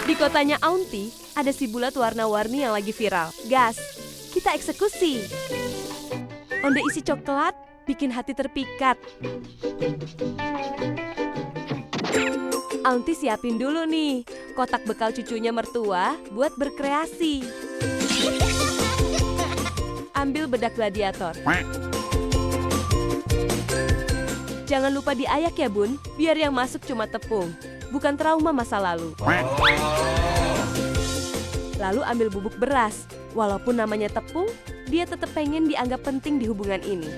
Di kotanya Aunty, ada si bulat warna-warni yang lagi viral. Gas, kita eksekusi. Onde isi coklat, bikin hati terpikat. Aunty siapin dulu nih, kotak bekal cucunya mertua buat berkreasi. Ambil bedak gladiator. Jangan lupa diayak ya bun, biar yang masuk cuma tepung, bukan trauma masa lalu. Lalu ambil bubuk beras, walaupun namanya tepung, dia tetap pengen dianggap penting di hubungan ini.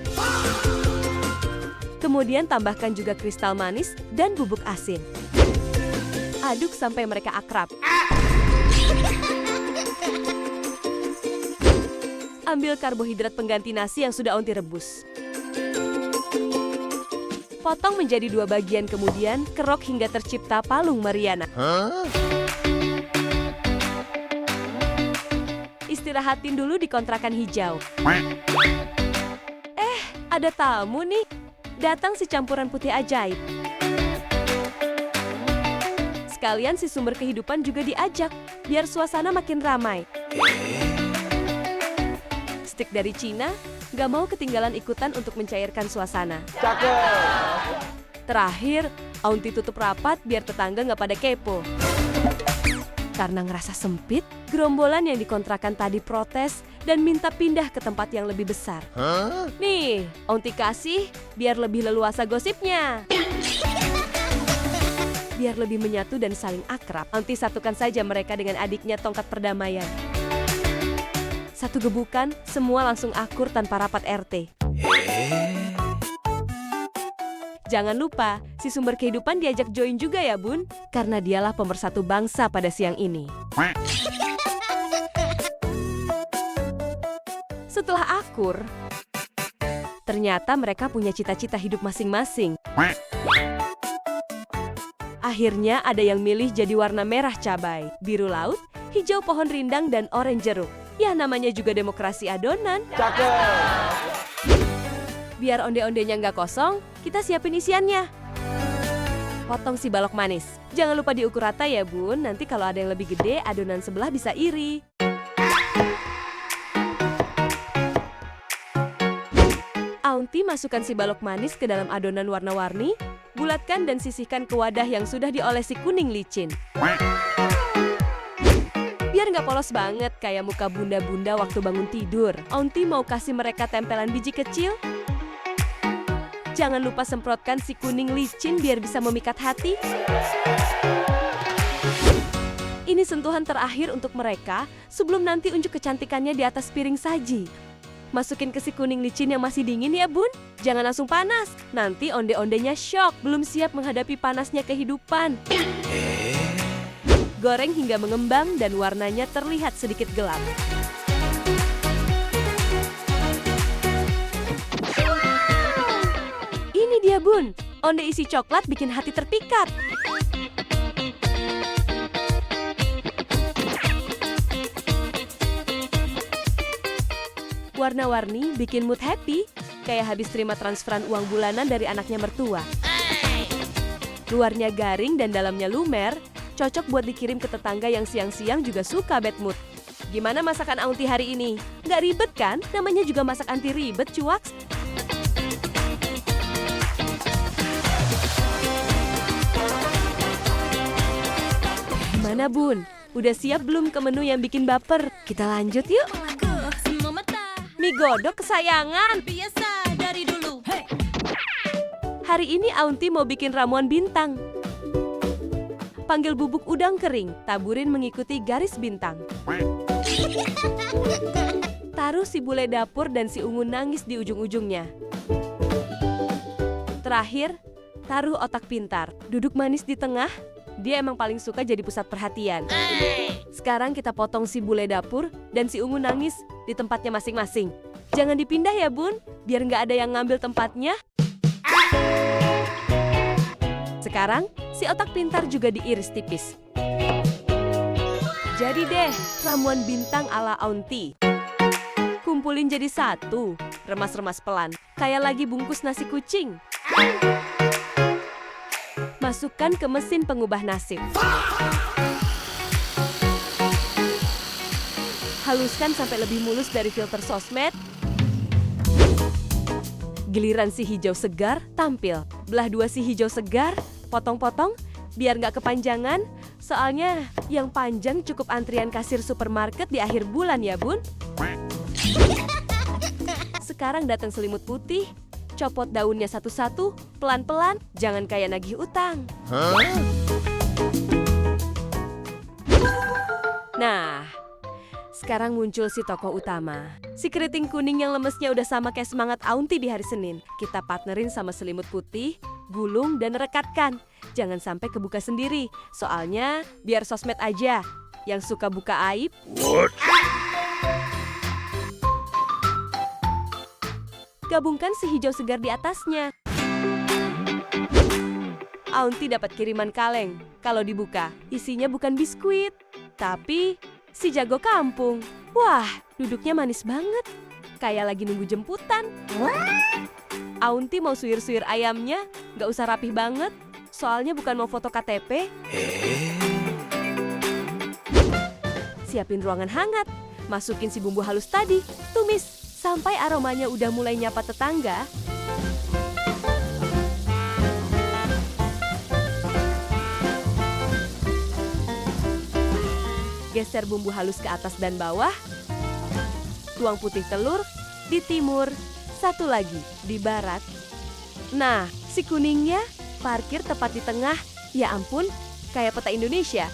Kemudian tambahkan juga kristal manis dan bubuk asin. Aduk sampai mereka akrab. Ambil karbohidrat pengganti nasi yang sudah Aunty rebus. Potong menjadi 2 bagian, kemudian kerok hingga tercipta palung Mariana. Istirahatin dulu di kontrakan hijau. Ada tamu nih. Datang si campuran putih ajaib. Sekalian si sumber kehidupan juga diajak, biar suasana makin ramai. Stik dari Cina, gak mau ketinggalan ikutan untuk mencairkan suasana. Terakhir, Aunty tutup rapat biar tetangga gak pada kepo. Karena ngerasa sempit, gerombolan yang dikontrakan tadi protes dan minta pindah ke tempat yang lebih besar. Nih, Aunty kasih biar lebih leluasa gosipnya. Biar lebih menyatu dan saling akrab, Aunty satukan saja mereka dengan adiknya tongkat perdamaian. Satu gebukan, semua langsung akur tanpa rapat RT. Jangan lupa, si sumber kehidupan diajak join juga ya bun, karena dialah pemersatu bangsa pada siang ini. Setelah akur, ternyata mereka punya cita-cita hidup masing-masing. Akhirnya ada yang milih jadi warna merah cabai, biru laut, hijau pohon rindang, dan oranye jeruk. Ya namanya juga demokrasi adonan. Biar onde-ondenya nggak kosong, kita siapin isiannya. Potong si balok manis. Jangan lupa diukur rata ya bun, nanti kalau ada yang lebih gede, adonan sebelah bisa iri. Aunty masukkan si balok manis ke dalam adonan warna-warni, bulatkan dan sisihkan ke wadah yang sudah diolesi kuning licin. Biar nggak polos banget kayak muka bunda-bunda waktu bangun tidur, Aunty mau kasih mereka tempelan biji kecil. Jangan lupa semprotkan si kuning licin biar bisa memikat hati. Ini sentuhan terakhir untuk mereka sebelum nanti unjuk kecantikannya di atas piring saji. Masukin ke si kuning licin yang masih dingin ya bun. Jangan langsung panas, nanti onde-ondenya shock, belum siap menghadapi panasnya kehidupan. Goreng hingga mengembang dan warnanya terlihat sedikit gelap. Ini dia bun, onde isi coklat bikin hati terpikat. Warna-warni bikin mood happy, kayak habis terima transferan uang bulanan dari anaknya mertua. Luarnya garing dan dalamnya lumer, cocok buat dikirim ke tetangga yang siang-siang juga suka bad mood. Gimana masakan Aunty hari ini? Nggak ribet kan? Namanya juga masak anti ribet, cuaks. Gimana bun? Udah siap belum ke menu yang bikin baper? Kita lanjut yuk. Mie godok kesayangan. Biasa dari dulu. Hey. Hari ini Aunty mau bikin ramuan bintang. Panggil bubuk udang kering, taburin mengikuti garis bintang. Taruh si bule dapur dan si ungu nangis di ujung-ujungnya. Terakhir, taruh otak pintar. Duduk manis di tengah, dia emang paling suka jadi pusat perhatian. Sekarang kita potong si bule dapur dan si ungu nangis di tempatnya masing-masing. Jangan dipindah ya bun, biar nggak ada yang ngambil tempatnya. Sekarang, si otak pintar juga diiris tipis. Jadi deh, ramuan bintang ala Aunty. Kumpulin jadi satu, remas-remas pelan, kayak lagi bungkus nasi kucing. Masukkan ke mesin pengubah nasib. Haluskan sampai lebih mulus dari filter sosmed. Giliran si hijau segar tampil. Belah 2 si hijau segar, potong-potong, biar nggak kepanjangan. Soalnya yang panjang cukup antrian kasir supermarket di akhir bulan ya, Bun. Sekarang datang selimut putih, copot daunnya satu-satu, pelan-pelan, jangan kayak nagih utang. Nah, sekarang muncul si tokoh utama. Si keriting kuning yang lemesnya udah sama kayak semangat Aunty di hari Senin. Kita partnerin sama selimut putih, gulung, dan rekatkan. Jangan sampai kebuka sendiri, soalnya biar sosmed aja yang suka buka aib. Gabungkan si hijau segar di atasnya. Aunty dapat kiriman kaleng. Kalau dibuka, isinya bukan biskuit, tapi si jago kampung. Wah, duduknya manis banget. Kayak lagi nunggu jemputan. Aunty mau suir-suir ayamnya, nggak usah rapih banget. Soalnya bukan mau foto KTP. Siapin ruangan hangat. Masukin si bumbu halus tadi. Tumis sampai aromanya udah mulai nyapa tetangga. Geser bumbu halus ke atas dan bawah. Tuang putih telur di timur. Satu lagi di barat. Nah, si kuningnya parkir tepat di tengah. Ya ampun, kayak peta Indonesia.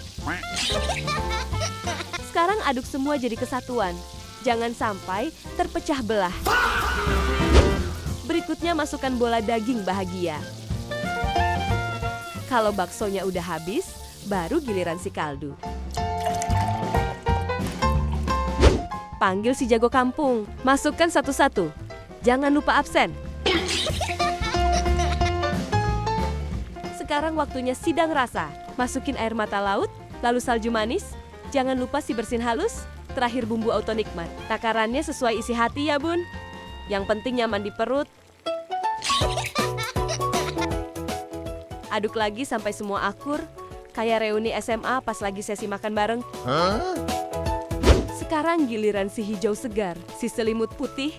Sekarang aduk semua jadi kesatuan. Jangan sampai terpecah belah. Berikutnya masukkan bola daging bahagia. Kalau baksonya udah habis, baru giliran si kaldu. Panggil si jago kampung, masukkan satu-satu. Jangan lupa absen. Sekarang waktunya sidang rasa. Masukin air mata laut, lalu salju manis. Jangan lupa si bersin halus, terakhir bumbu auto nikmat. Takarannya sesuai isi hati ya, Bun. Yang penting nyaman di perut. Aduk lagi sampai semua akur, kayak reuni SMA pas lagi sesi makan bareng. Sekarang giliran si hijau segar, si selimut putih,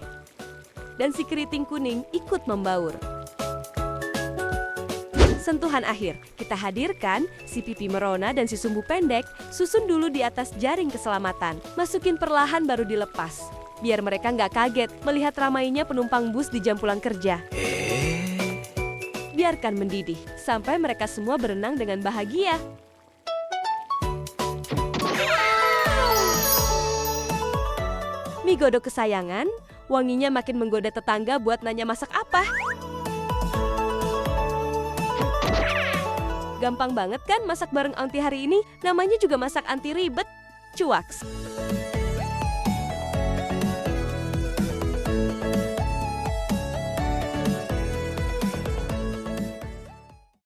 dan si keriting kuning ikut membaur. Sentuhan akhir, kita hadirkan si pipi merona dan si sumbu pendek, susun dulu di atas jaring keselamatan. Masukin perlahan baru dilepas, biar mereka nggak kaget melihat ramainya penumpang bus di jam pulang kerja. Biarkan mendidih, sampai mereka semua berenang dengan bahagia. Mie godok kesayangan, wanginya makin menggoda tetangga buat nanya masak apa. Gampang banget kan masak bareng Aunty hari ini? Namanya juga masak anti ribet. Cuaks.